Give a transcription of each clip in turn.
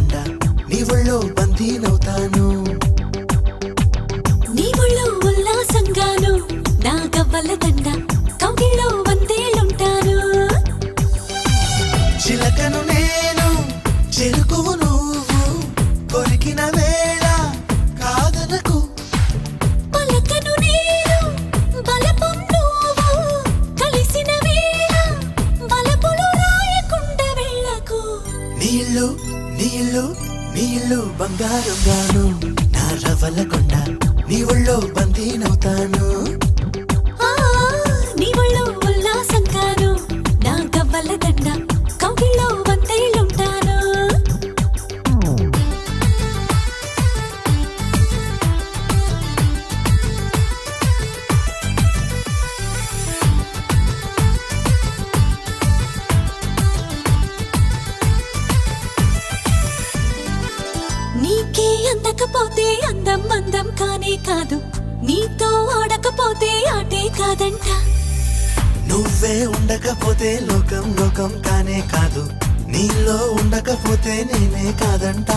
కొండ నీ ఒళ్ళో బందీనవుతాను నీ ఒళ్ళో ఉల్లాసంగాను నా గవ్వల దండ కౌగిల్లో వందేలుంటాను చిలకను నేను చెరుకువు నువ్వు కొరికిన వేళ కాదనకు పలకను నేను బలపం నువ్వు కలిసిన వేళ బలపులు రాయకుండా వెళ్ళకు నీళ్ళు నీళ్ళు నీళ్ళు బంగారంగాను నా రవ్వల కొండ నీ ఒళ్ళో బందీనవుతాను ఆ నీ ఒళ్ళో ఉల్లాసంగాను నా గవ్వల దండ కౌగిల్లో వందేలుంటాను నీకే అందకపోతే అందం అందం కానే కాదు నీతో ఆడకపోతే ఆటే కాదంట నువ్వే ఉండకపోతే లోకం లోకం కానే కాదు నీలో ఉండకపోతే నేనే కాదంట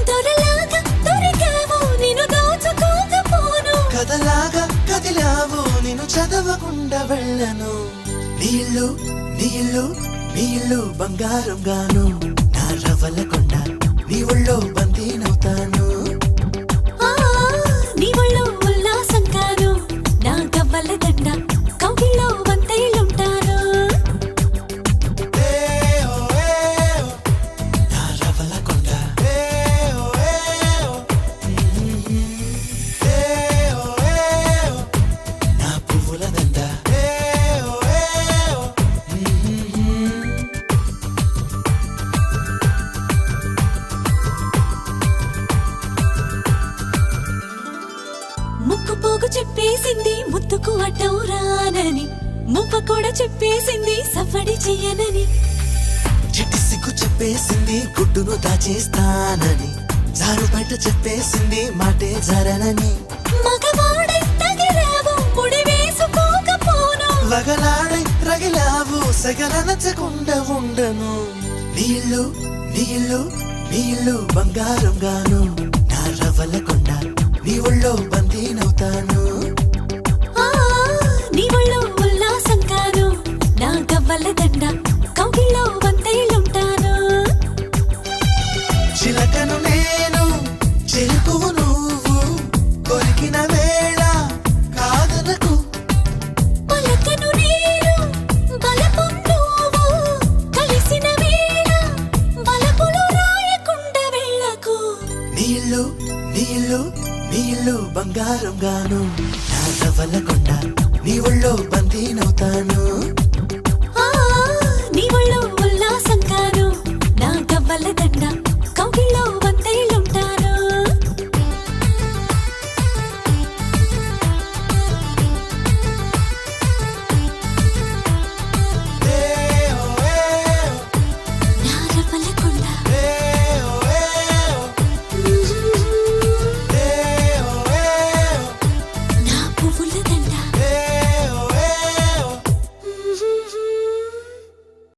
దొరలాగా దొరికావు నిన్ను దోచుకోకపోను కథలాగా కదిలావు నిన్ను చదవకుండా వెళ్ళను నీళ్ళు నీళ్ళు నీళ్ళు బంగారంగాను నా రవ్వల కొండ నీ ఒళ్ళో బందీనవుతాను ఆ నీ ఒళ్ళో ఉల్లాసంగాను నా గవ్వల దండ కౌగిల్లో వందేలుంటాను నా రవ్వల కొండ నా పువ్వుల దండ ముక్కు పోగు చెప్పేసింది ముద్దుకు అడ్డం రానని ముప్ప కూడా చెప్పేసింది సఫడి చెయ్యనని చిట్టి సిగ్గు చెప్పేసింది గుడ్డును దాచేస్తానని జారు బయట చెప్పేసింది మాటే జరనని మగవాడై తగిలావు ముడి వేసుకోకపోను వగలాడై రగిలావు సగలనచకుండా ఉండను నీళ్ళు నీళ్ళు నీళ్ళు బంగారంగాను నా రవ్వల కొండ నీ ఒళ్ళో బందీనవుతాను ఆ నీ ఒళ్ళో ఉల్లాసంగాను నా గవ్వల దండ కౌగిల్లో వందేలుంటాను చిలకను నేను చెరుకువు నువ్వు కొరికిన వేళ కాదనకు పలకను నేను బలపం నువ్వు కలిసిన వేళ బలపులు రాయకుండా వెళ్ళకు నీళ్ళు నీళ్ళు నీళ్ళు బంగారంగాను నా రవ్వల కొండ నీ ఒళ్ళో బందీనవుతాను